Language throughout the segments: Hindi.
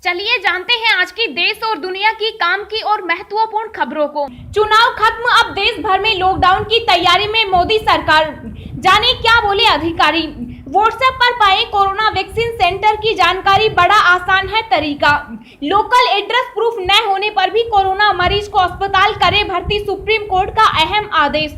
चलिए जानते हैं आज की देश और दुनिया की काम की और महत्वपूर्ण खबरों को। चुनाव खत्म, अब देश भर में लॉकडाउन की तैयारी में मोदी सरकार। जाने क्या बोले अधिकारी। व्हाट्सएप पर पाए कोरोना वैक्सीन सेंटर की जानकारी, बड़ा आसान है तरीका। लोकल एड्रेस प्रूफ न होने पर भी कोरोना मरीज को अस्पताल करे भर्ती, सुप्रीम कोर्ट का अहम आदेश।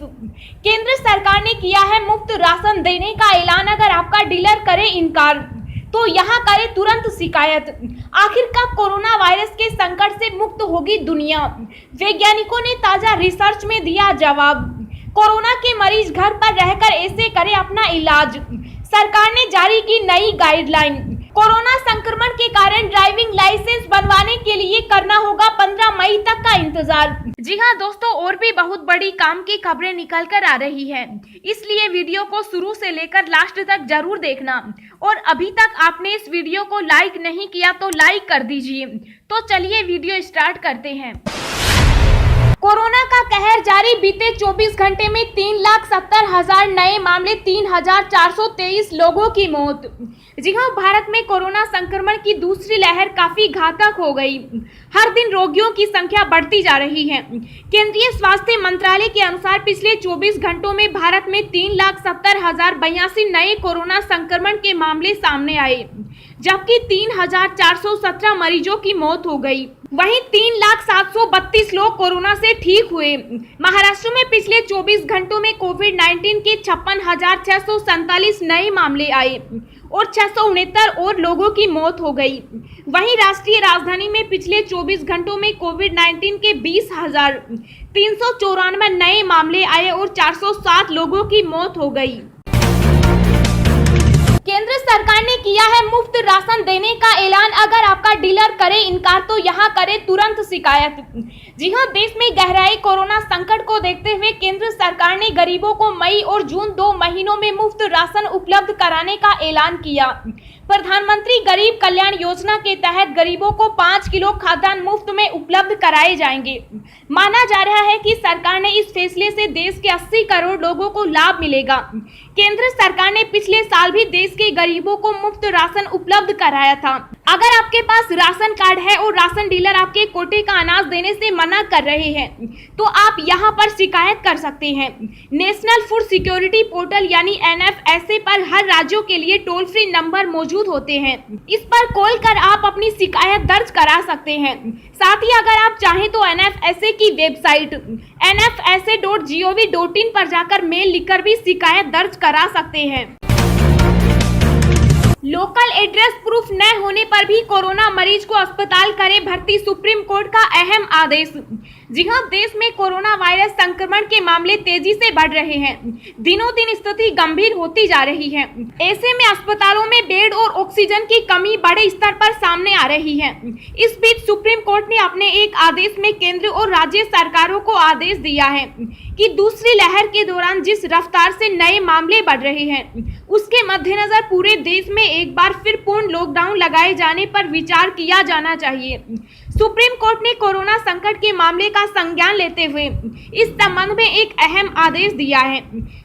केंद्र सरकार ने किया है मुफ्त राशन देने का ऐलान, अगर आपका डीलर करे इनकार तो यहाँ करे तुरंत शिकायत। आखिर कब कोरोना वायरस के संकट से मुक्त होगी दुनिया? वैज्ञानिकों ने ताजा रिसर्च में दिया जवाब। कोरोना के मरीज घर पर रहकर ऐसे करे अपना इलाज। सरकार ने जारी की नई गाइडलाइन। कोरोना संक्रमण के कारण ड्राइविंग लाइसेंस बनवाने के लिए करना होगा 15 मई तक का इंतजार। जी हाँ दोस्तों, और भी बहुत बड़ी काम की खबरें निकल कर आ रही हैं, इसलिए वीडियो को शुरू से लेकर लास्ट तक जरूर देखना। और अभी तक आपने इस वीडियो को लाइक नहीं किया तो लाइक कर दीजिए। तो चलिए वीडियो स्टार्ट करते हैं। कोरोना का कहर जारी, बीते 24 घंटे में 3,70,000 नए मामले, 3,423 लोगों की मौत। जी हाँ, भारत में कोरोना संक्रमण की दूसरी लहर काफी घातक हो गई। हर दिन रोगियों की संख्या बढ़ती जा रही है। केंद्रीय स्वास्थ्य मंत्रालय के अनुसार पिछले 24 घंटों में भारत में 3,70,082 नए कोरोना संक्रमण के मामले सामने आए, जबकि 3,417 मरीजों की मौत हो गई। वहीं 3,732 लोग कोरोना से ठीक हुए। महाराष्ट्र में पिछले 24 घंटों में कोविड-19 के 56,647 नए मामले आए और 669 और लोगों की मौत हो गई। वहीं राष्ट्रीय राजधानी में पिछले 24 घंटों में कोविड-19 के 20,394 नए मामले आए और 407 लोगों की मौत हो गई। केंद्र सरकार ने किया है मुफ्त राशन देने का ऐलान, अगर आपका डीलर करे इनकार तो यहाँ करे तुरंत शिकायत। जी हां, देश में गहराए कोरोना संकट को देखते हुए केंद्र सरकार ने गरीबों को मई और जून 2 महीनों में मुफ्त राशन उपलब्ध कराने का ऐलान किया। प्रधानमंत्री गरीब कल्याण योजना के तहत गरीबों को 5 किलो खाद्यान्न मुफ्त में उपलब्ध कराए जाएंगे। माना जा रहा है कि सरकार ने इस फैसले से देश के 80 करोड़ लोगों को लाभ मिलेगा। केंद्र सरकार ने पिछले साल भी देश के गरीबों को मुफ्त राशन उपलब्ध कराया था। अगर आपके पास राशन कार्ड है और राशन डीलर आपके कोटे का अनाज देने से मना कर रहे हैं तो आप यहां पर शिकायत कर सकते हैं। नेशनल फूड सिक्योरिटी पोर्टल यानी NFSA पर हर राज्यों के लिए टोल फ्री नंबर मौजूद होते हैं। इस पर कॉल कर आप अपनी शिकायत दर्ज करा सकते हैं। साथ ही अगर आप चाहें तो NFSA की वेबसाइट nfsa.gov.in पर जाकर मेल लिखकर भी शिकायत दर्ज करा सकते हैं। लोकल एड्रेस प्रूफ न होने पर भी कोरोना मरीज को अस्पताल करे भर्ती, सुप्रीम कोर्ट का अहम आदेश। जी हां, देश में कोरोना वायरस संक्रमण के मामले तेजी से बढ़ रहे हैं। दिनों दिन स्थिति गंभीर होती जा रही है। ऐसे में अस्पतालों में बेड और ऑक्सीजन की कमी बड़े स्तर पर सामने आ रही है। इस बीच सुप्रीम कोर्ट ने अपने एक आदेश में केंद्र और राज्य सरकारों को आदेश दिया है कि दूसरी लहर के दौरान जिस रफ्तार से नए मामले बढ़ रहे हैं, उसके मद्देनजर पूरे देश में एक बार फिर पूर्ण लॉकडाउन लगाए जाने पर विचार किया जाना चाहिए। सुप्रीम कोर्ट ने कोरोना संकट के मामले का संज्ञान लेते हुए इस संबंध में एक अहम आदेश दिया है।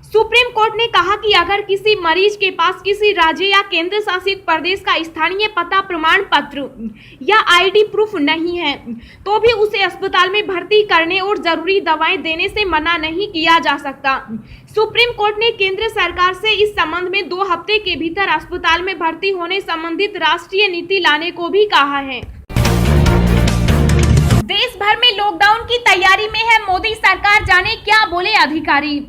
सुप्रीम कोर्ट ने कहा कि अगर किसी मरीज के पास किसी राज्य या केंद्र शासित प्रदेश का स्थानीय पता प्रमाण पत्र या ID प्रूफ नहीं है तो भी उसे अस्पताल में भर्ती करने और जरूरी दवाएं देने से मना नहीं किया जा सकता। सुप्रीम कोर्ट ने केंद्र सरकार से इस संबंध में 2 हफ्ते के भीतर अस्पताल में भर्ती होने संबंधित राष्ट्रीय नीति लाने को भी कहा है। देश भर में लॉकडाउन की तैयारी में है मोदी सरकार, जाने क्या बोले अधिकारी।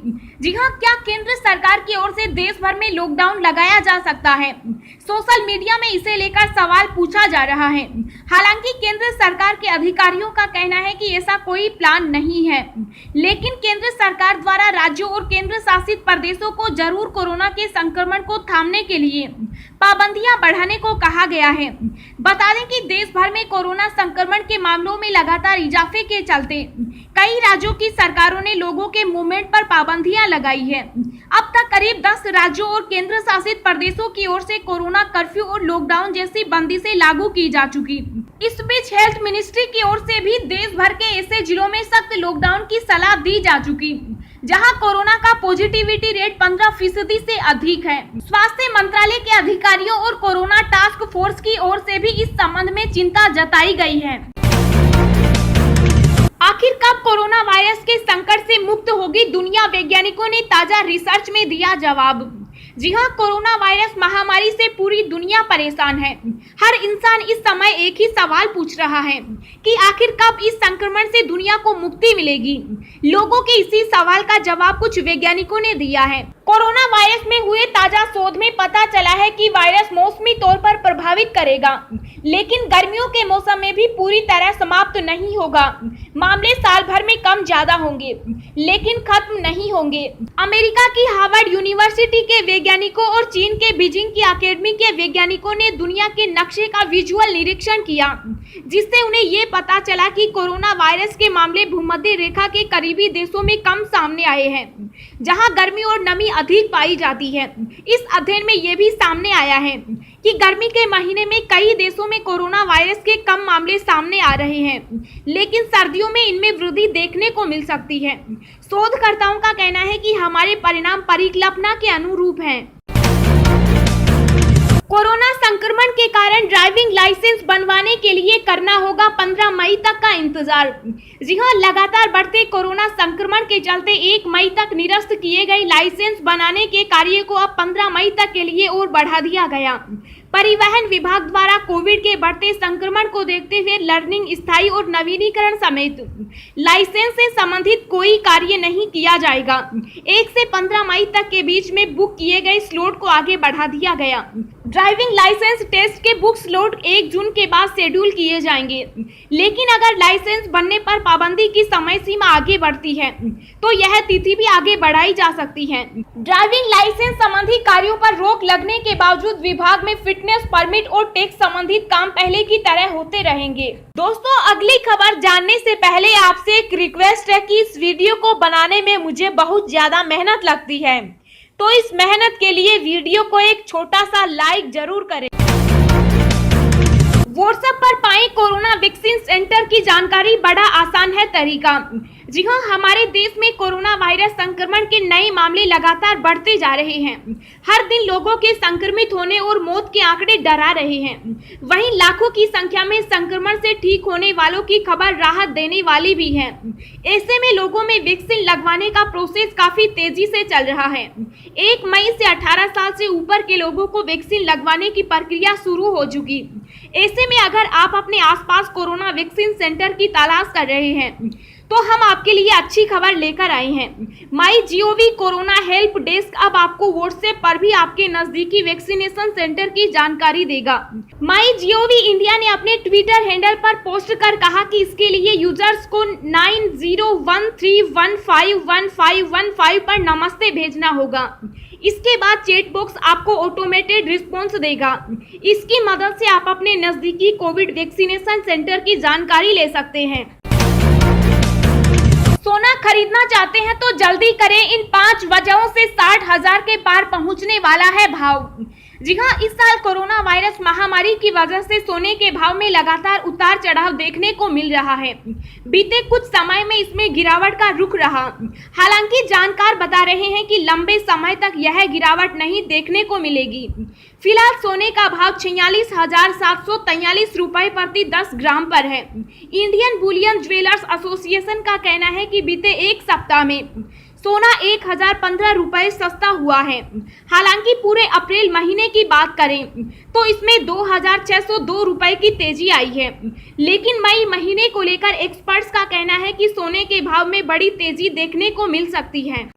जी हाँ, क्या केंद्र सरकार की ओर से देश भर में लॉकडाउन लगाया जा सकता है? सोशल मीडिया में इसे लेकर सवाल पूछा जा रहा है। हालांकि केंद्र सरकार के अधिकारियों का कहना है कि ऐसा कोई प्लान नहीं है, लेकिन केंद्र सरकार द्वारा राज्यों और केंद्र शासित प्रदेशों को जरूर कोरोना के संक्रमण को थामने के लिए पाबंदियां बढ़ाने को कहा गया है। बता दें कि देश भर में कोरोना संक्रमण के मामलों में लगातार इजाफे के चलते कई राज्यों की सरकारों ने लोगों के मूवमेंट पर पाबंदियां लगाई है। अब तक करीब 10 राज्यों और केंद्र शासित प्रदेशों की ओर से कोरोना कर्फ्यू और लॉकडाउन जैसी बंदिशें लागू की जा चुकी। इस बीच हेल्थ मिनिस्ट्री की ओर से भी देश भर के ऐसे जिलों में सख्त लॉकडाउन की सलाह दी जा चुकी। जहां कोरोना का पॉजिटिविटी रेट 15% से अधिक है। स्वास्थ्य मंत्रालय के अधिकारियों और कोरोना टास्क फोर्स की ओर से भी इस संबंध में चिंता जताई गई है। आखिर कब कोरोना वायरस के संकट से मुक्त होगी दुनिया, वैज्ञानिकों ने ताजा रिसर्च में दिया जवाब। जी हां, कोरोना वायरस महामारी से पूरी दुनिया परेशान है। हर इंसान इस समय एक ही सवाल पूछ रहा है कि आखिर कब इस संक्रमण से दुनिया को मुक्ति मिलेगी। लोगों के इसी सवाल का जवाब कुछ वैज्ञानिकों ने दिया है। कोरोना वायरस में हुए ताजा शोध में पता चला है कि वायरस मौसमी तौर पर प्रभावित करेगा, लेकिन गर्मियों के मौसम में भी पूरी तरह समाप्त नहीं होगा। मामले साल भर में कम ज्यादा होंगे, लेकिन खत्म नहीं होंगे। अमेरिका की हार्वर्ड यूनिवर्सिटी के वैज्ञानिकों और चीन के बीजिंग की अकेडमी के वैज्ञानिकों ने दुनिया के नक्शे का विजुअल निरीक्षण किया, जिससे उन्हें ये पता चला कि कोरोना वायरस के मामले भूमध्य रेखा के करीबी देशों में कम सामने आए हैं, जहां गर्मी और नमी अधिक पाई जाती है। इस अध्ययन में ये भी सामने आया है कि गर्मी के महीने में कई देशों में कोरोना वायरस के कम मामले सामने आ रहे हैं, लेकिन सर्दियों में इनमें वृद्धि देखने को मिल सकती है। शोधकर्ताओं का कहना है कि हमारे परिणाम परिकल्पना के अनुरूप हैं। कोरोना संक्रमण के कारण ड्राइविंग लाइसेंस बनवाने के लिए करना होगा 15 मई तक का इंतजार। जी हां, लगातार बढ़ते कोरोना संक्रमण के चलते 1 मई तक निरस्त किए गए लाइसेंस बनाने के कार्य को अब 15 मई तक के लिए और बढ़ा दिया गया। परिवहन विभाग द्वारा कोविड के बढ़ते संक्रमण को देखते हुए लर्निंग, स्थायी और नवीनीकरण समेत लाइसेंस से संबंधित कोई कार्य नहीं किया जाएगा। 1 से 15 मई तक के बीच में बुक किए गए स्लॉट को आगे बढ़ा दिया गया। ड्राइविंग लाइसेंस टेस्ट के बुक स्लॉट 1 जून के बाद शेड्यूल किए जाएंगे, लेकिन अगर लाइसेंस बनने पर पाबंदी की समय सीमा आगे बढ़ती है तो यह तिथि भी आगे बढ़ाई जा सकती है। ड्राइविंग लाइसेंस संबंधी कार्यों पर रोक लगने के बावजूद विभाग में फिटनेस परमिट और टैक्स संबंधित काम पहले की तरह होते रहेंगे। दोस्तों, अगली खबर जानने से पहले आपसे एक रिक्वेस्ट है कि इस वीडियो को बनाने में मुझे बहुत ज्यादा मेहनत लगती है, तो इस मेहनत के लिए वीडियो को एक छोटा सा लाइक जरूर करें। व्हाट्सएप पर पाएं कोरोना वैक्सीन सेंटर की जानकारी, बड़ा आसान है तरीका। जी हां, हमारे देश में कोरोना वायरस संक्रमण के नए मामले लगातार बढ़ते जा रहे हैं। हर दिन लोगों के संक्रमित होने और मौत के आंकड़े डरा रहे हैं। वहीं लाखों की संख्या में संक्रमण से ठीक होने वालों की खबर राहत देने वाली भी है। ऐसे में लोगों में वैक्सीन लगवाने का प्रोसेस काफी तेजी से चल रहा है। 1 मई से 18 साल से ऊपर के लोगों को वैक्सीन लगवाने की प्रक्रिया शुरू हो चुकी। ऐसे में अगर आप अपने आसपास कोरोना वैक्सीन सेंटर की तलाश कर रहे हैं तो हम आपके लिए अच्छी खबर लेकर आए हैं। MyGov कोरोना हेल्प डेस्क अब आपको व्हाट्सएप पर भी आपके नजदीकी वैक्सीनेशन सेंटर की जानकारी देगा। MyGov इंडिया ने अपने ट्विटर हैंडल पर पोस्ट कर कहा कि इसके लिए यूजर्स को 9013151515 पर नमस्ते भेजना होगा। इसके बाद चैट बॉक्स आपको ऑटोमेटेड रिस्पॉन्स देगा। इसकी मदद से आप अपने नजदीकी कोविड वैक्सीनेशन सेंटर की जानकारी ले सकते हैं। सोना खरीदना चाहते हैं तो जल्दी करें, इन 5 वजहों से 60,000 के पार पहुंचने वाला है भाव। जी हां, इस साल कोरोना वायरस महामारी की वजह से सोने के भाव में लगातार उतार चढ़ाव देखने को मिल रहा है। बीते कुछ समय में इसमें गिरावट का रुख रहा। हालांकि जानकार बता रहे हैं कि लंबे समय तक यह गिरावट नहीं देखने को मिलेगी। फिलहाल सोने का भाव 46,743 रुपए प्रति 10 ग्राम पर है। इंडियन बुलियन ज्वेलर्स एसोसिएशन का कहना है कि बीते एक सप्ताह में सोना 1,015 रुपए सस्ता हुआ है। हालांकि पूरे अप्रैल महीने की बात करें तो इसमें 2,602 रुपए की तेजी आई है, लेकिन मई महीने को लेकर एक्सपर्ट्स का कहना है कि सोने के भाव में बड़ी तेजी देखने को मिल सकती है।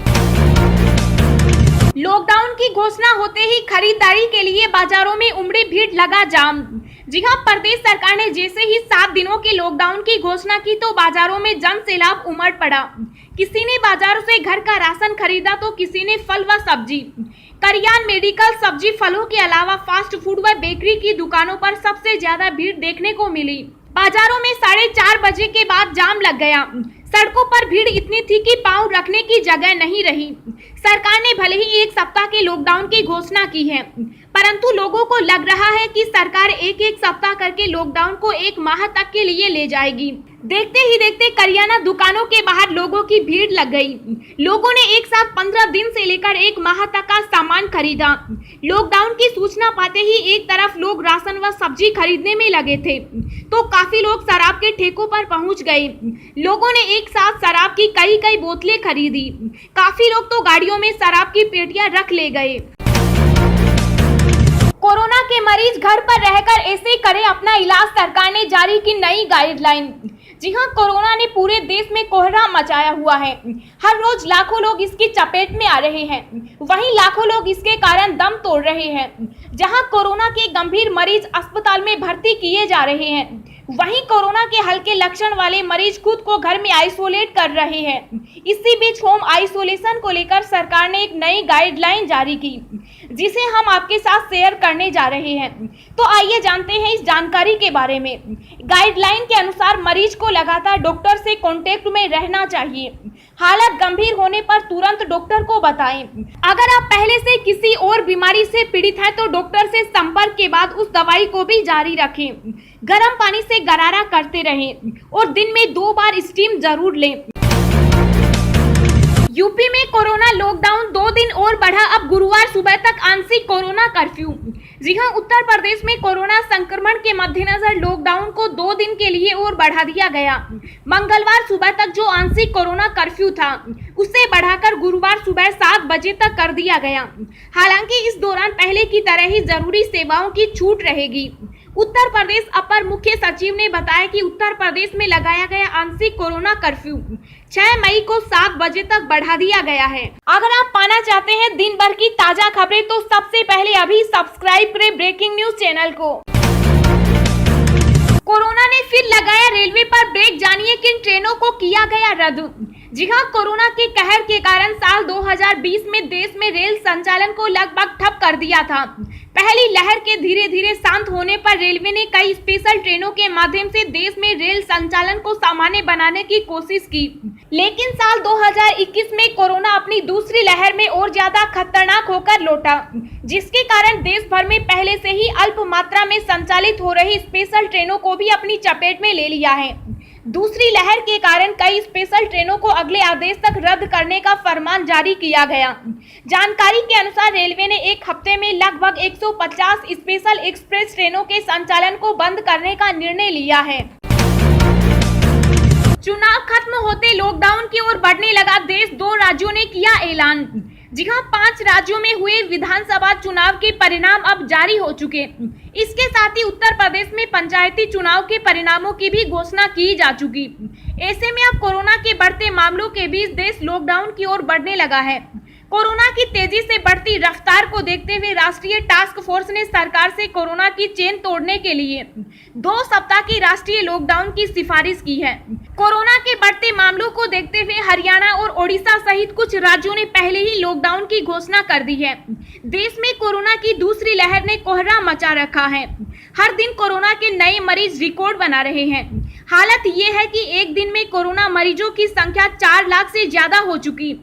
लॉकडाउन की घोषणा होते ही खरीदारी के लिए बाजारों में उमड़ी भीड़, लगा जाम। जी हां, प्रदेश सरकार ने जैसे ही 7 दिनों के लॉकडाउन की घोषणा की तो बाजारों में जन सैलाब उमड़ पड़ा। किसी ने बाजारों से घर का राशन खरीदा तो किसी ने फल व सब्जी, करियान, मेडिकल, सब्जी, फलों के अलावा फास्ट फूड व बेकरी की दुकानों पर सबसे ज्यादा भीड़ देखने को मिली। बाजारों में 4:30 बजे के बाद जाम लग गया। सड़कों पर भीड़ इतनी थी कि पांव रखने की जगह नहीं रही। सरकार ने भले ही 1 सप्ताह के लॉकडाउन की घोषणा की है, परंतु लोगों को लग रहा है कि सरकार एक सप्ताह करके लॉकडाउन को 1 माह तक के लिए ले जाएगी। देखते ही देखते करियाना दुकानों के बाहर लोगों की भीड़ लग गई। लोगों ने एक साथ 15 दिन से लेकर 1 माह तक का सामान खरीदा। लॉकडाउन की सूचना पाते ही एक तरफ लोग राशन व सब्जी खरीदने में लगे थे, तो काफी लोग शराब के ठेकों पर पहुंच गए। लोगों ने एक साथ शराब की कई बोतलें खरीदी। काफी लोग तो गाड़ियों में शराब की पेटियां रख ले गए। कोरोना के मरीज घर पर रहकर ऐसे करें अपना इलाज, सरकार ने जारी की नई गाइडलाइन। जी हां, कोरोना ने पूरे देश में कोहराम मचाया हुआ है। हर रोज लाखों लोग इसकी चपेट में आ रहे हैं, वहीं लाखों लोग इसके कारण दम तोड़ रहे हैं। जहां कोरोना के गंभीर मरीज अस्पताल में भर्ती किए जा रहे हैं, वहीं कोरोना के हल्के लक्षण वाले मरीज खुद को घर में आइसोलेट कर रहे हैं। इसी बीच होम आइसोलेशन को लेकर सरकार ने एक नई गाइडलाइन जारी की, जिसे हम आपके साथ शेयर करने जा रहे हैं। तो आइए जानते हैं इस जानकारी के बारे में। गाइडलाइन के अनुसार मरीज को लगातार डॉक्टर से कांटेक्ट में रहना चाहिए। हालत गंभीर होने पर तुरंत डॉक्टर को बताएं। अगर आप पहले से किसी और बीमारी से पीड़ित हैं तो डॉक्टर से संपर्क के बाद उस दवाई को भी जारी रखें। गर्म पानी से गरारा करते रहें और दिन में 2 बार स्टीम जरूर लें। यूपी में कोरोना लॉकडाउन 2 दिन और बढ़ा, अब गुरुवार सुबह तक आंशिक कोरोना कर्फ्यू। जी हां, उत्तर प्रदेश में कोरोना संक्रमण के मद्देनजर लॉकडाउन को 2 दिन के लिए और बढ़ा दिया गया। मंगलवार सुबह तक जो आंशिक कोरोना कर्फ्यू था, उसे बढ़ाकर गुरुवार सुबह 7 बजे तक कर दिया गया। हालांकि इस दौरान पहले की तरह ही जरूरी सेवाओं की छूट रहेगी। उत्तर प्रदेश अपर मुख्य सचिव ने बताया कि उत्तर प्रदेश में लगाया गया आंशिक कोरोना कर्फ्यू 6 मई को 7 बजे तक बढ़ा दिया गया है। अगर आप पाना चाहते हैं दिन भर की ताजा खबरें तो सबसे पहले अभी सब्सक्राइब करें ब्रेकिंग न्यूज चैनल को। कोरोना ने फिर लगाया रेलवे पर ब्रेक, जानिए किन ट्रेनों को किया गया रद्द। जी हां, कोरोना के कहर के कारण साल 2020 में देश में रेल संचालन को लगभग ठप कर दिया था। पहली लहर के धीरे धीरे शांत होने पर रेलवे ने कई स्पेशल ट्रेनों के माध्यम से देश में रेल संचालन को सामान्य बनाने की कोशिश की, लेकिन साल 2021 में कोरोना अपनी दूसरी लहर में और ज्यादा खतरनाक होकर लौटा, जिसके कारण देश भर में पहले से ही अल्प मात्रा में संचालित हो रही स्पेशल ट्रेनों को भी अपनी चपेट में ले लिया है। दूसरी लहर के कारण कई स्पेशल ट्रेनों को अगले आदेश तक रद्द करने का फरमान जारी किया गया। जानकारी के अनुसार रेलवे ने एक हफ्ते में लगभग 150 स्पेशल एक्सप्रेस ट्रेनों के संचालन को बंद करने का निर्णय लिया है। चुनाव खत्म होते लॉकडाउन की ओर बढ़ने लगा देश, 2 राज्यों ने किया ऐलान। जी हां, 5 राज्यों में हुए विधानसभा चुनाव के परिणाम अब जारी हो चुके। इसके साथ ही उत्तर प्रदेश में पंचायती चुनाव के परिणामों की भी घोषणा की जा चुकी। ऐसे में अब कोरोना के बढ़ते मामलों के बीच देश लॉकडाउन की ओर बढ़ने लगा है। कोरोना की तेजी से बढ़ती रफ्तार को देखते हुए राष्ट्रीय टास्क फोर्स ने सरकार से कोरोना की चेन तोड़ने के लिए 2 सप्ताह की राष्ट्रीय लॉकडाउन की सिफारिश की है। कोरोना के बढ़ते मामलों को देखते हुए हरियाणा और ओडिशा सहित कुछ राज्यों ने पहले ही लॉकडाउन की घोषणा कर दी है। देश में कोरोना की दूसरी लहर ने कोहराम मचा रखा है। हर दिन कोरोना के नए मरीज रिकॉर्ड बना रहे हैं। हालत ये है कि एक दिन में कोरोना मरीजों की संख्या 4 लाख से ज्यादा हो चुकी।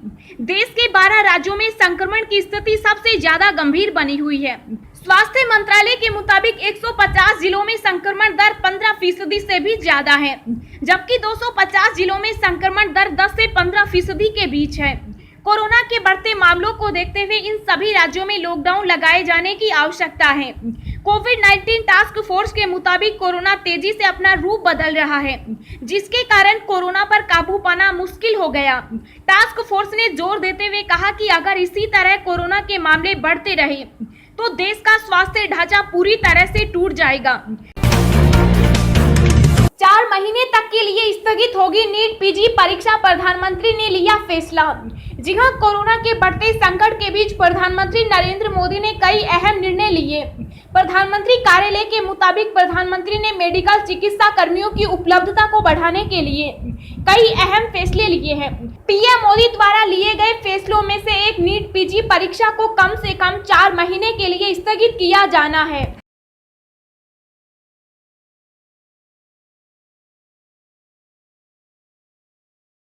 देश के 12 राज्यों में संक्रमण की स्थिति सबसे ज्यादा गंभीर बनी हुई है। स्वास्थ्य मंत्रालय के मुताबिक 150 जिलों में संक्रमण दर 15% से भी ज्यादा है, जबकि 250 जिलों में संक्रमण दर 10 से 15% के बीच है। कोरोना के बढ़ते मामलों को देखते हुए इन सभी राज्यों में लॉकडाउन लगाए जाने की आवश्यकता है। कोविड-19 टास्क फोर्स के मुताबिक कोरोना तेजी से अपना रूप बदल रहा है, जिसके कारण कोरोना पर काबू पाना मुश्किल हो गया। टास्क फोर्स ने जोर देते हुए कहा कि अगर इसी तरह कोरोना के मामले बढ़ते रहे तो देश का स्वास्थ्य ढांचा पूरी तरह से टूट जाएगा। 4 महीने तक के लिए स्थगित होगी नीट पीजी परीक्षा, प्रधानमंत्री ने लिया फैसला। जी हां, कोरोना के बढ़ते संकट के बीच प्रधानमंत्री नरेंद्र मोदी ने कई अहम निर्णय लिए। प्रधानमंत्री कार्यालय के मुताबिक प्रधानमंत्री ने मेडिकल चिकित्सा कर्मियों की उपलब्धता को बढ़ाने के लिए कई अहम फैसले लिए हैं। पीएम मोदी द्वारा लिए गए फैसलों में से एक नीट पीजी परीक्षा को कम से कम 4 महीने के लिए स्थगित किया जाना है।